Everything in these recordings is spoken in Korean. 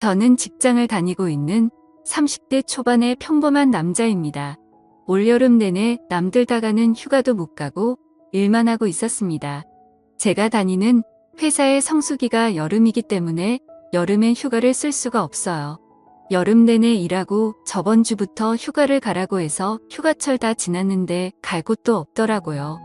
저는 직장을 다니고 있는 30대 초반의 평범한 남자입니다. 올여름 내내 남들 다 가는 휴가도 못 가고 일만 하고 있었습니다. 제가 다니는 회사의 성수기가 여름이기 때문에 여름엔 휴가를 쓸 수가 없어요. 여름 내내 일하고 저번 주부터 휴가를 가라고 해서 휴가철 다 지났는데 갈 곳도 없더라고요.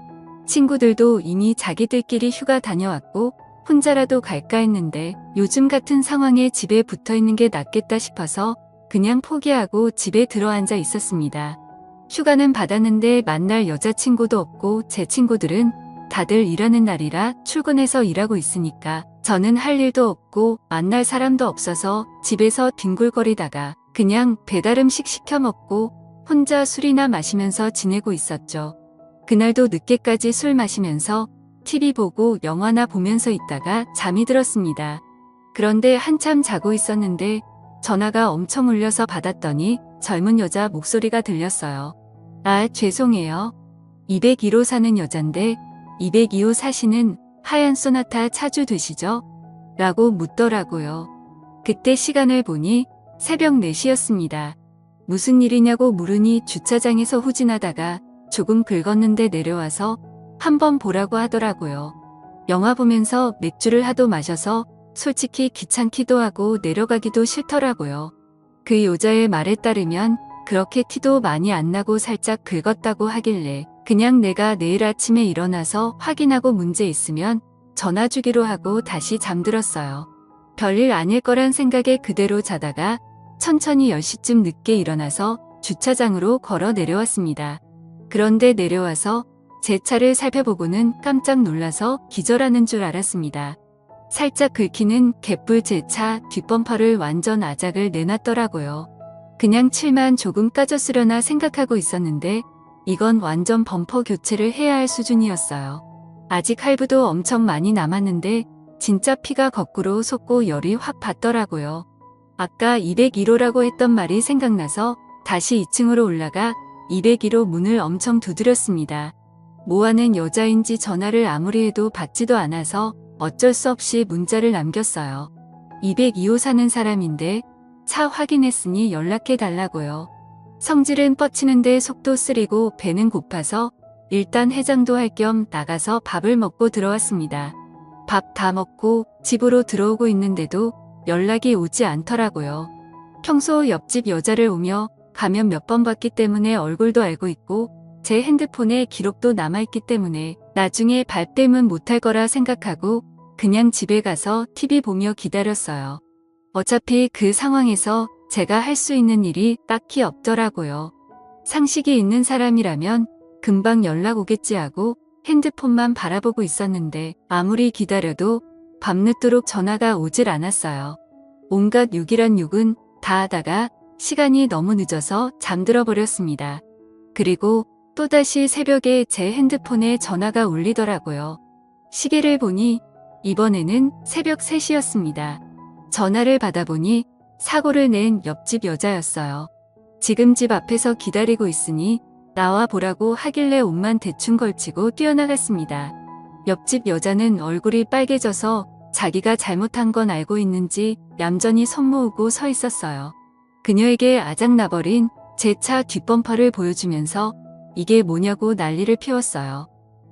친구들도 이미 자기들끼리 휴가 다녀왔고 혼자라도 갈까 했는데 요즘 같은 상황에 집에 붙어 있는 게 낫겠다 싶어서 그냥 포기하고 집에 들어앉아 있었습니다. 휴가는 받았는데 만날 여자친구도 없고 제 친구들은 다들 일하는 날이라 출근해서 일하고 있으니까 저는 할 일도 없고 만날 사람도 없어서 집에서 뒹굴거리다가 그냥 배달음식 시켜 먹고 혼자 술이나 마시면서 지내고 있었죠. 그날도 늦게까지 술 마시면서 TV 보고 영화나 보면서 있다가 잠이 들었습니다. 그런데 한참 자고 있었는데 전화가 엄청 울려서 받았더니 젊은 여자 목소리가 들렸어요. 아, 죄송해요. 202호 사는 여잔데 202호 사시는 하얀 소나타 차주 되시죠? 라고 묻더라고요. 그때 시간을 보니 새벽 4시였습니다. 무슨 일이냐고 물으니 주차장에서 후진하다가 조금 긁었는데 내려와서 한번 보라고 하더라고요. 영화 보면서 맥주를 하도 마셔서 솔직히 귀찮기도 하고 내려가기도 싫더라고요. 그 여자의 말에 따르면 그렇게 티도 많이 안 나고 살짝 긁었다고 하길래 그냥 내가 내일 아침에 일어나서 확인하고 문제 있으면 전화 주기로 하고 다시 잠들었어요. 별일 아닐 거란 생각에 그대로 자다가 천천히 10시쯤 늦게 일어나서 주차장으로 걸어 내려왔습니다. 그런데 내려와서 제 차를 살펴보고는 깜짝 놀라서 기절하는 줄 알았습니다. 살짝 긁히는 개뿔 제 차 뒷범퍼를 완전 아작을 내놨더라고요. 그냥 칠만 조금 까졌으려나 생각하고 있었는데 이건 완전 범퍼 교체를 해야 할 수준이었어요. 아직 할부도 엄청 많이 남았는데 진짜 피가 거꾸로 솟고 열이 확 받더라고요. 아까 201호라고 했던 말이 생각나서 다시 2층으로 올라가 201호 문을 엄청 두드렸습니다. 뭐하는 여자인지 전화를 아무리 해도 받지도 않아서 어쩔 수 없이 문자를 남겼어요. 202호 사는 사람인데 차 확인했으니 연락해 달라고요. 성질은 뻗치는데 속도 쓰리고 배는 고파서 일단 해장도 할 겸 나가서 밥을 먹고 들어왔습니다. 밥 다 먹고 집으로 들어오고 있는데도 연락이 오지 않더라고요. 평소 옆집 여자를 오며 가면 몇 번 봤기 때문에 얼굴도 알고 있고 제 핸드폰에 기록도 남아있기 때문에 나중에 발뺌은 못할 거라 생각하고 그냥 집에 가서 TV 보며 기다렸어요. 어차피 그 상황에서 제가 할 수 있는 일이 딱히 없더라고요. 상식이 있는 사람이라면 금방 연락 오겠지 하고 핸드폰만 바라보고 있었는데 아무리 기다려도 밤늦도록 전화가 오질 않았어요. 온갖 욕이란 욕은 다 하다가 시간이 너무 늦어서 잠들어 버렸습니다. 그리고 또다시 새벽에 제 핸드폰에 전화가 울리더라고요. 시계를 보니 이번에는 새벽 3시였습니다. 전화를 받아보니 사고를 낸 옆집 여자였어요. 지금 집 앞에서 기다리고 있으니 나와 보라고 하길래 옷만 대충 걸치고 뛰어나갔습니다. 옆집 여자는 얼굴이 빨개져서 자기가 잘못한 건 알고 있는지 얌전히 손 모으고 서 있었어요. 그녀에게 아작나버린 제 차 뒷범퍼를 보여주면서 이게 뭐냐고 난리를 피웠어요.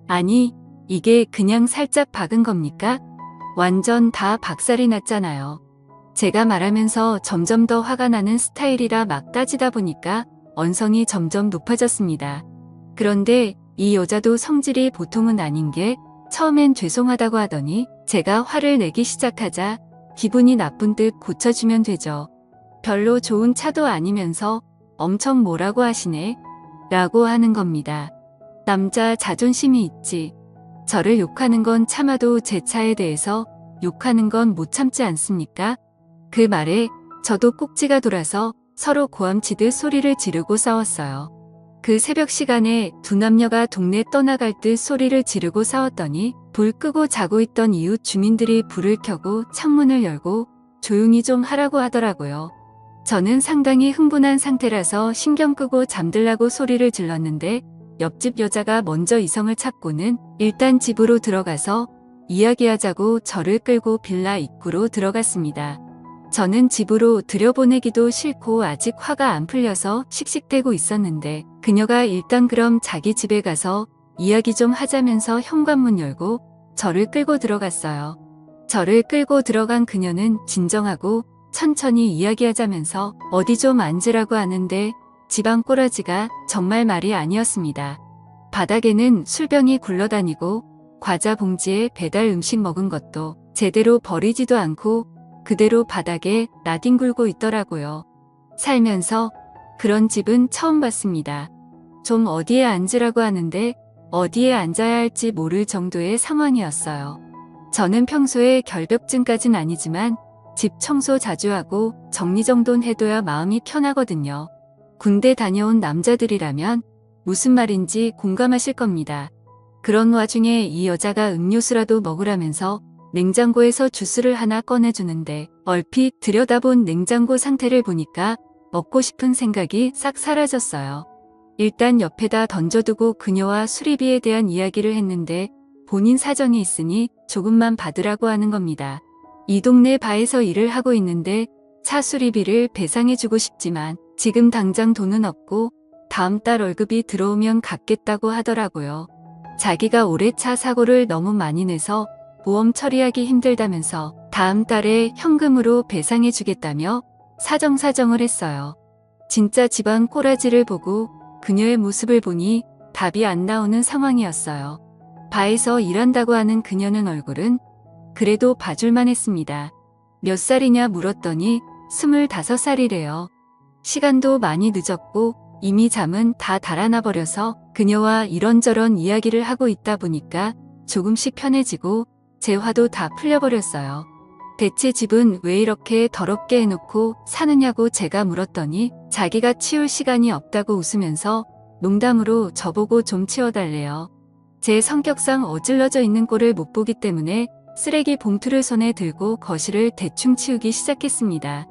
아니, 이게 그냥 살짝 박은 겁니까? 완전 다 박살이 났잖아요. 제가 말하면서 점점 더 화가 나는 스타일이라 막 따지다 보니까 언성이 점점 높아졌습니다. 그런데 이 여자도 성질이 보통은 아닌 게 처음엔 죄송하다고 하더니 제가 화를 내기 시작하자 기분이 나쁜 듯 고쳐주면 되죠. 별로 좋은 차도 아니면서 엄청 뭐라고 하시네? 라고 하는 겁니다. 남자 자존심이 있지. 저를 욕하는 건 참아도 제 차에 대해서 욕하는 건 못 참지 않습니까? 그 말에 저도 꼭지가 돌아서 서로 고함치듯 소리를 지르고 싸웠어요. 그 새벽 시간에 두 남녀가 동네 떠나갈 듯 소리를 지르고 싸웠더니 불 끄고 자고 있던 이웃 주민들이 불을 켜고 창문을 열고 조용히 좀 하라고 하더라고요. 저는 상당히 흥분한 상태라서 신경 끄고 잠들라고 소리를 질렀는데 옆집 여자가 먼저 이성을 찾고는 일단 집으로 들어가서 이야기하자고 저를 끌고 빌라 입구로 들어갔습니다. 저는 집으로 들여보내기도 싫고 아직 화가 안 풀려서 씩씩대고 있었는데 그녀가 일단 그럼 자기 집에 가서 이야기 좀 하자면서 현관문 열고 저를 끌고 들어갔어요. 저를 끌고 들어간 그녀는 진정하고 천천히 이야기하자면서 어디 좀 앉으라고 하는데 집안 꼬라지가 정말 말이 아니었습니다. 바닥에는 술병이 굴러다니고 과자 봉지에 배달 음식 먹은 것도 제대로 버리지도 않고 그대로 바닥에 나뒹굴고 있더라고요. 살면서 그런 집은 처음 봤습니다. 좀 어디에 앉으라고 하는데 어디에 앉아야 할지 모를 정도의 상황이었어요. 저는 평소에 결벽증까진 아니지만 집 청소 자주 하고 정리정돈 해둬야 마음이 편하거든요. 군대 다녀온 남자들이라면 무슨 말인지 공감하실 겁니다. 그런 와중에 이 여자가 음료수라도 먹으라면서 냉장고에서 주스를 하나 꺼내주는데 얼핏 들여다본 냉장고 상태를 보니까 먹고 싶은 생각이 싹 사라졌어요. 일단 옆에다 던져두고 그녀와 수리비에 대한 이야기를 했는데 본인 사정이 있으니 조금만 받으라고 하는 겁니다. 이 동네 바에서 일을 하고 있는데 차 수리비를 배상해주고 싶지만 지금 당장 돈은 없고 다음 달 월급이 들어오면 갚겠다고 하더라고요. 자기가 올해 차 사고를 너무 많이 내서 보험 처리하기 힘들다면서 다음 달에 현금으로 배상해주겠다며 사정사정을 했어요. 진짜 집안 꼬라지를 보고 그녀의 모습을 보니 답이 안 나오는 상황이었어요. 바에서 일한다고 하는 그녀는 얼굴은 그래도 봐줄만 했습니다. 몇 살이냐 물었더니 25살이래요. 시간도 많이 늦었고 이미 잠은 다 달아나 버려서 그녀와 이런저런 이야기를 하고 있다 보니까 조금씩 편해지고 제 화도 다 풀려버렸어요. 대체 집은 왜 이렇게 더럽게 해놓고 사느냐고 제가 물었더니 자기가 치울 시간이 없다고 웃으면서 농담으로 저보고 좀 치워달래요. 제 성격상 어질러져 있는 꼴을 못 보기 때문에 쓰레기 봉투를 손에 들고 거실을 대충 치우기 시작했습니다.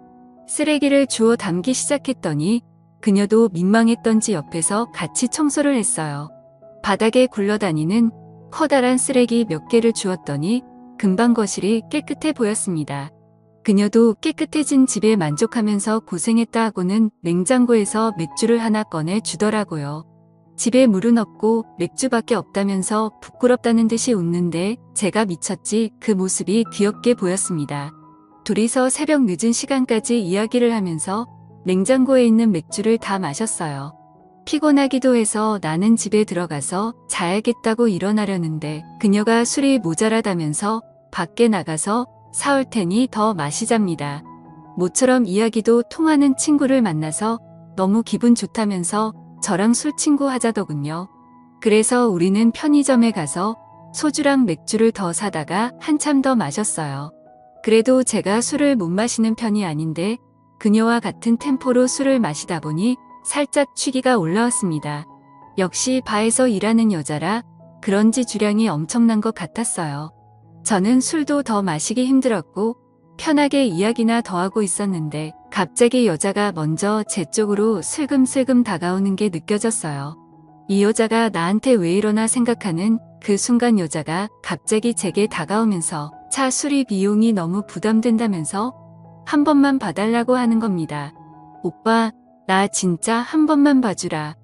쓰레기를 주워 담기 시작했더니 그녀도 민망했던지 옆에서 같이 청소를 했어요. 바닥에 굴러다니는 커다란 쓰레기 몇 개를 주웠더니 금방 거실이 깨끗해 보였습니다. 그녀도 깨끗해진 집에 만족하면서 고생했다 하고는 냉장고에서 맥주를 하나 꺼내 주더라고요. 집에 물은 없고 맥주밖에 없다면서 부끄럽다는 듯이 웃는데 제가 미쳤지 그 모습이 귀엽게 보였습니다. 둘이서 새벽 늦은 시간까지 이야기를 하면서 냉장고에 있는 맥주를 다 마셨어요. 피곤하기도 해서 나는 집에 들어가서 자야겠다고 일어나려는데 그녀가 술이 모자라다면서 밖에 나가서 사올 테니 더 마시잡니다. 모처럼 이야기도 통하는 친구를 만나서 너무 기분 좋다면서 저랑 술 친구 하자더군요. 그래서 우리는 편의점에 가서 소주랑 맥주를 더 사다가 한참 더 마셨어요. 그래도 제가 술을 못 마시는 편이 아닌데 그녀와 같은 템포로 술을 마시다 보니 살짝 취기가 올라왔습니다. 역시 바에서 일하는 여자라 그런지 주량이 엄청난 것 같았어요. 저는 술도 더 마시기 힘들었고 편하게 이야기나 더 하고 있었는데 갑자기 여자가 먼저 제 쪽으로 슬금슬금 다가오는 게 느껴졌어요. 이 여자가 나한테 왜 이러나 생각하는 그 순간 여자가 갑자기 제게 다가오면서 차 수리 비용이 너무 부담된다면서 한 번만 봐달라고 하는 겁니다. 오빠, 나 진짜 한 번만 봐주라.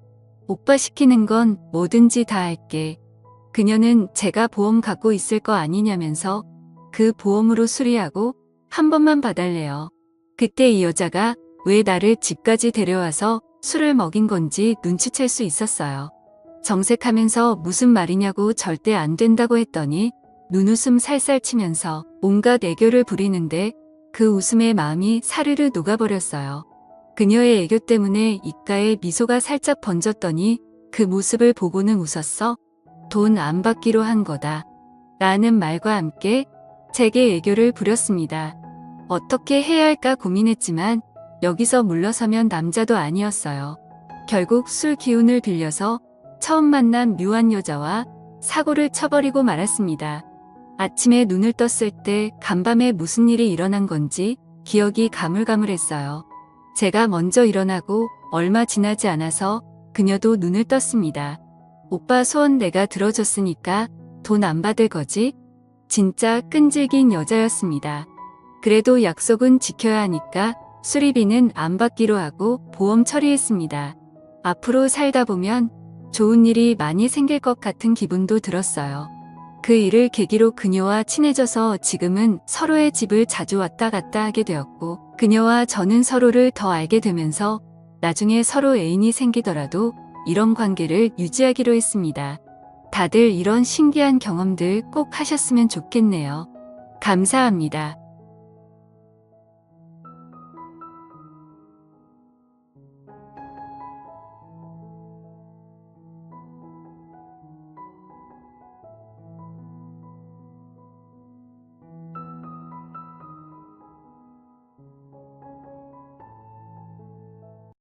오빠 시키는 건 뭐든지 다 할게. 그녀는 제가 보험 갖고 있을 거 아니냐면서 그 보험으로 수리하고 한 번만 봐달래요. 그때 이 여자가 왜 나를 집까지 데려와서 술을 먹인 건지 눈치챌 수 있었어요. 정색하면서 무슨 말이냐고 절대 안 된다고 했더니 눈웃음 살살 치면서 온갖 애교를 부리는데 그 웃음에 마음이 사르르 녹아버렸어요. 그녀의 애교 때문에 입가에 미소가 살짝 번졌더니 그 모습을 보고는 웃었어. 돈 안 받기로 한 거다. 라는 말과 함께 제게 애교를 부렸습니다. 어떻게 해야 할까 고민했지만 여기서 물러서면 남자도 아니었어요. 결국 술 기운을 빌려서 처음 만난 묘한 여자와 사고를 쳐버리고 말았습니다. 아침에 눈을 떴을 때 간밤에 무슨 일이 일어난 건지 기억이 가물가물했어요. 제가 먼저 일어나고 얼마 지나지 않아서 그녀도 눈을 떴습니다. 오빠 소원 내가 들어줬으니까 돈 안 받을 거지? 진짜 끈질긴 여자였습니다. 그래도 약속은 지켜야 하니까 수리비는 안 받기로 하고 보험 처리했습니다. 앞으로 살다 보면 좋은 일이 많이 생길 것 같은 기분도 들었어요. 그 일을 계기로 그녀와 친해져서 지금은 서로의 집을 자주 왔다 갔다 하게 되었고, 그녀와 저는 서로를 더 알게 되면서 나중에 서로 애인이 생기더라도 이런 관계를 유지하기로 했습니다. 다들 이런 신기한 경험들 꼭 하셨으면 좋겠네요. 감사합니다.